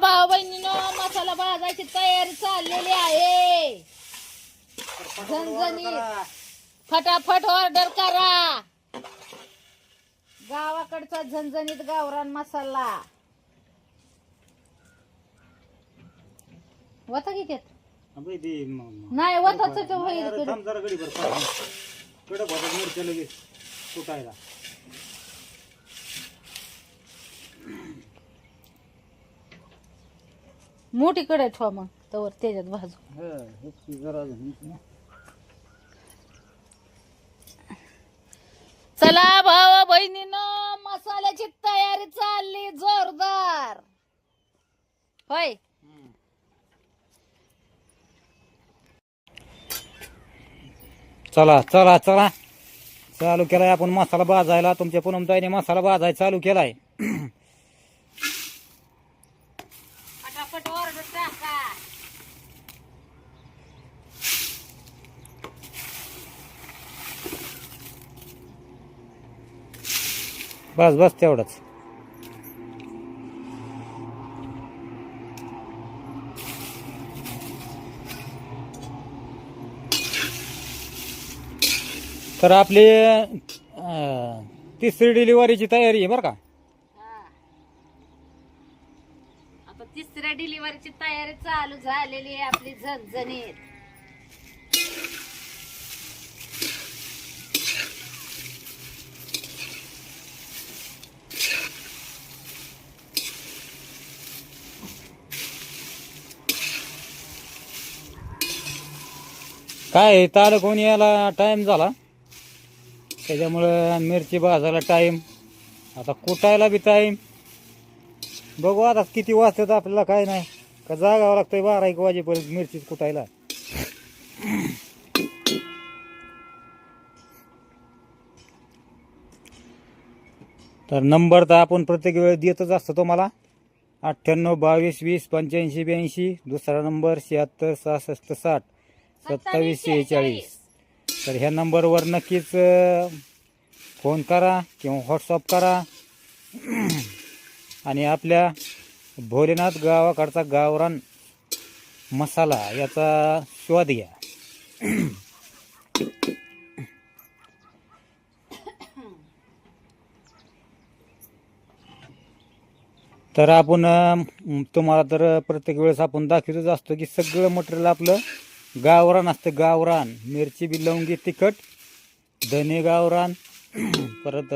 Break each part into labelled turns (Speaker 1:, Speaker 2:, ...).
Speaker 1: भाऊ बहिणीनो, मसाला भाजायची तयारी चाललेली आहे. झणझणीत फटाफट ऑर्डर करा. गावाकडचा झणझणीत गावरान मसाला वता किती नाही वताच
Speaker 2: कुटायला
Speaker 1: मोठी कडे ठेवा मग तवर त्याच्यात भाजू. चला भावा बहिणीनं, मसाल्याची तयारी चालली जोरदार. होय,
Speaker 2: चला चला चला चालू केलाय आपण मसाला भाजायला. तुमच्या पूनमताईने मसाला भाजायला चालू केलाय.
Speaker 1: फटाफट ऑर्डर टाका.
Speaker 2: बस बस तेवढंच. तर आपली तिसरी डिलिव्हरीची तयारी आहे बरं का.
Speaker 1: आता तिसऱ्या डिलिव्हरीची तयारी चालू झालेली आहे आपली झणझणीत.
Speaker 2: काय ताल कोणी यायला टाइम झाला, त्याच्यामुळं मिरची भाजायला टाइम, आता कुटायला बी टाइम. बघू आता किती वाजतात आपल्याला, काय नाही का जागावं लागतंय 12-1 वाजेपर्यंत मिरची कुटायला. तर नंबर तर आपण प्रत्येक वेळेस देतच असतो तुम्हाला. 98 22 20 85 82. दुसरा नंबर 76 66 60 27 46. तर ह्या नंबरवर नक्कीच फोन करा किंवा व्हॉट्सअप करा आणि आपल्या भोलेनाथ गावाकडचा गावरान मसाला याचा स्वाद घ्या. तर आपण तुम्हाला तर प्रत्येक वेळेस आपण दाखवतच असतो की सगळं मटेरियल आपलं गावरान असतं. गावरान मिरची बी, लवंगी, तिखट, धने गावरान, परत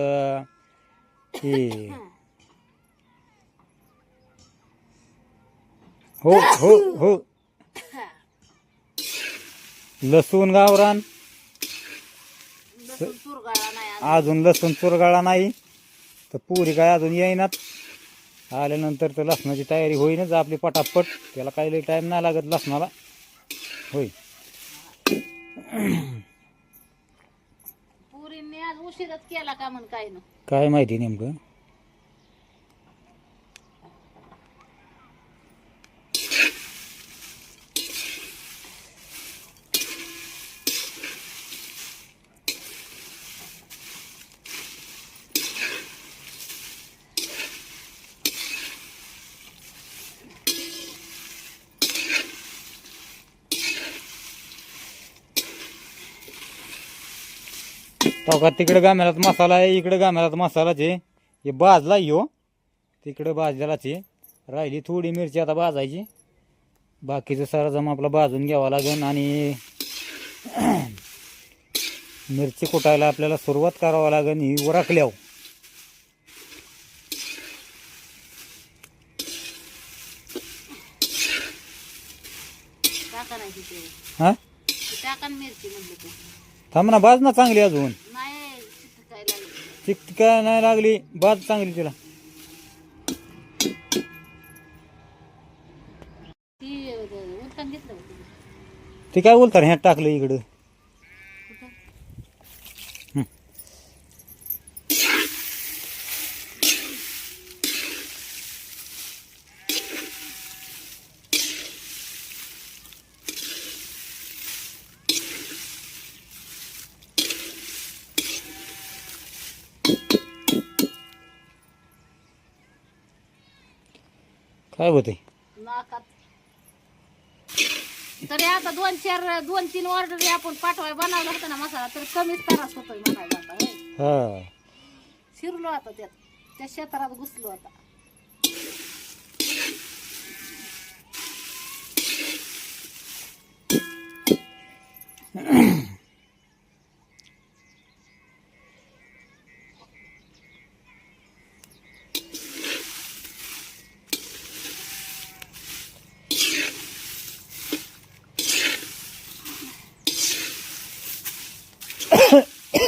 Speaker 2: हे हो हो हो लसूण गावरान. अजून लसूण चुरगाळा नाही तर पुरी काय अजून येईनात. आल्यानंतर तर लसणाची तयारी होईनच आपली पटापट. त्याला काही टाइम नाही लागत लसणाला. होय,
Speaker 1: पुरीने आज उशीरच केला का म्हण काय ना
Speaker 2: काय माहिती नेमकं. का तिकडे गाम्यालाच मसाला आहे, इकडे गाम्यालाच मसालाच आहे. हे भाजला यो, तिकडे भाजलेलाच आहे. राहिली थोडी मिरची आता भाजायची. बाकीचं सारा जमा आपला भाजून घ्यावा लागेल. आणि मिरची कुटायला आपल्याला सुरुवात करावं लागेल ही उरकल्यावर.
Speaker 1: टाका नाही तिथे.
Speaker 2: हा
Speaker 1: टाका ना मिरची म्हणलं तू.
Speaker 2: थांब ना, भाज ना चांगली अजून.
Speaker 1: नाही चिटकायला लागली.
Speaker 2: चिटका नाही लागली, भाज चांगली तिला.
Speaker 1: ती उरकान घेतलं होतं.
Speaker 2: ते काय बोलतात ह्यात टाकलं इकडं. काय होते
Speaker 1: नाकात. तरी आता 2-3 ऑर्डर आपण पाठवाय बनवला होता ना मसाला, तर कमीच त्रास होतोय म्हणायला आता, होय.
Speaker 2: हा
Speaker 1: शिरलो आता त्या क्षेत्रात घुसलो आता.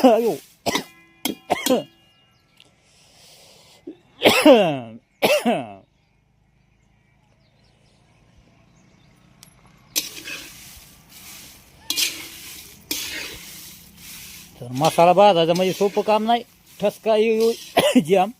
Speaker 2: अयो तर मसाला भाजायचा म्हणजे सोपं काम नाही. ठसका येऊ जाम.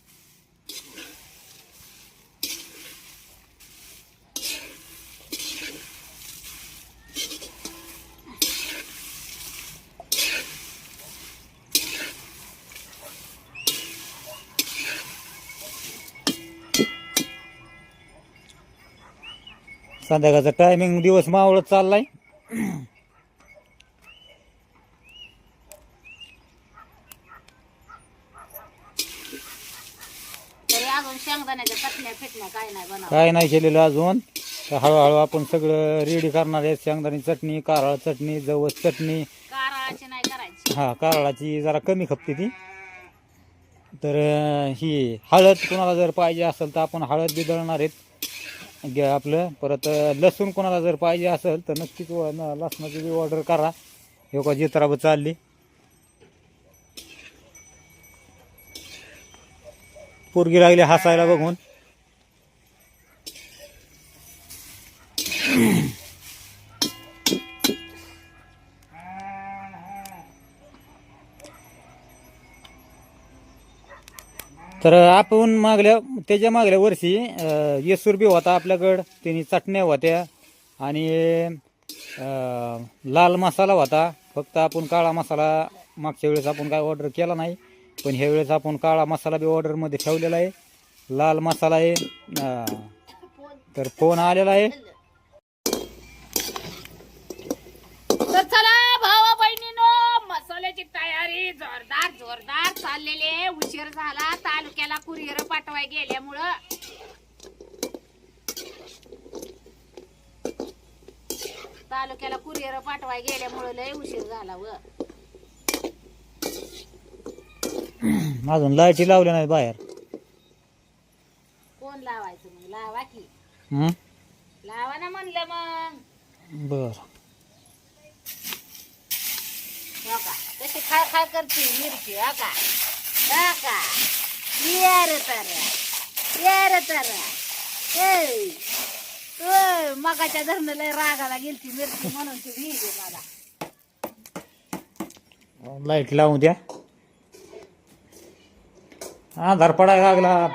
Speaker 2: संध्याकाळचा टायमिंग दिवस मावळत चाललाय.
Speaker 1: तरी अजून शेंगदाण्याच्या चटण्या फिटण्या काय नाही बनवलं.
Speaker 2: काय नाही केलेलं अजून. तर हळूहळू आपण सगळं रेडी करणार आहे. शेंगदाणी चटणी, कारळा चटणी, जवस चटणी.
Speaker 1: कारळाची नाही करायची.
Speaker 2: हा कारळाची जरा कमी खपते ती. तर ही हळद कोणाला जर पाहिजे असेल तर आपण हळद बी दळणार आहेत आपलं. परत लसूण कोणाला जर पाहिजे असेल तर नक्कीच लसणाची बी ऑर्डर करा. हे का जित्राब चालली. पोरगी लागली हसायला बघून. तर आपण त्याच्या मागल्या वर्षी येसूर बी होता आपल्याकडं. त्यांनी चटण्या होत्या आणि लाल मसाला होता. फक्त आपण काळा मसाला मागच्या वेळेस आपण काय ऑर्डर केला नाही, पण ह्या वेळेस आपण काळा मसाला बी ऑर्डरमध्ये ठेवलेला आहे. लाल मसाला आहे. तर फोन आलेला आहे.
Speaker 1: तर चला भावा बहिणीनो, मसाल्याची तयारी जोरदार चाललेली आहे. उशीर झाला तालुक्याला कुरिअर पाठवाय गेल्यामुळं. लय उशीर झाला व.
Speaker 2: अजून लाईटी लावल्या नाही बाहेर.
Speaker 1: कोण लावायचं मग? लावा की.
Speaker 2: हं?
Speaker 1: लावा ना म्हणलं मग.
Speaker 2: बर
Speaker 1: हो का कशी खाय करते मिरची. हो का हो का येर तर मगाच्या धरणं लय रागाला गेलती मिरची म्हणून ती भिजली मला.
Speaker 2: लाईट लावून द्या. आधार पडायला लागला.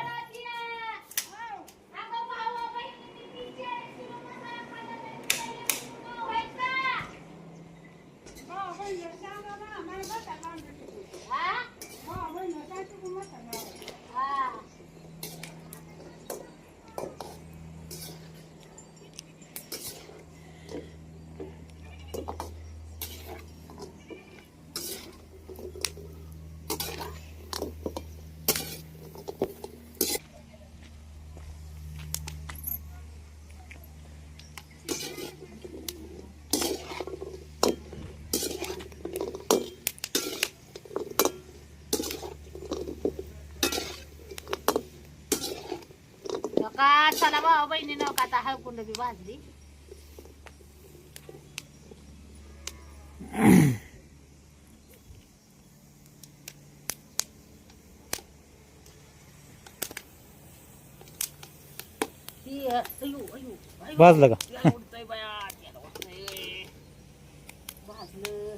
Speaker 1: का चला भावा बहिणी न का आता हळकुंड बी भाजली.
Speaker 2: भाजलं का?
Speaker 1: भाजलं.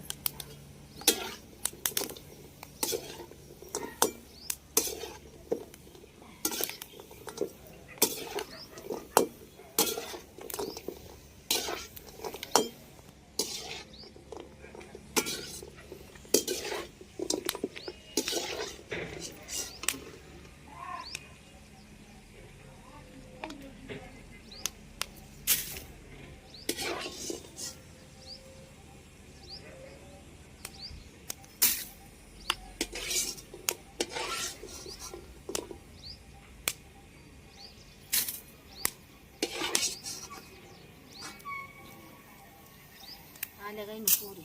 Speaker 1: आल्या काही ना पुरी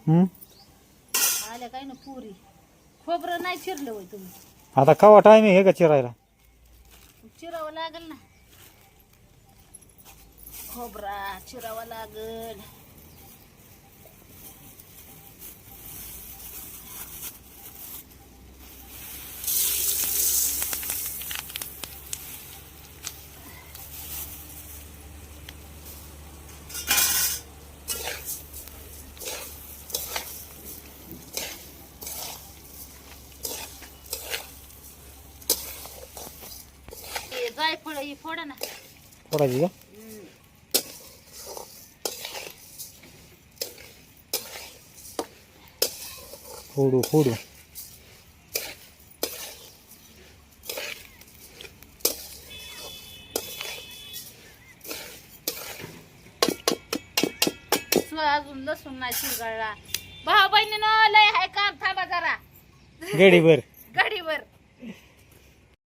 Speaker 2: हं?
Speaker 1: आल्या काही ना पुरी खोबरं नाही चिरलं होय तुम्ही
Speaker 2: आता कवा टाइम आहे हे का चिरायला
Speaker 1: चिरावं लागल ना खोबरा चिरावा लागल जायफळ ही फोडा ना
Speaker 2: फोडायची का फोडू फोडू
Speaker 1: अजून लसूण नाही शिरगाळला भाऊ बहिणीनं लय हाय काम थांबा जरा
Speaker 2: गडीभर
Speaker 1: गाडीवर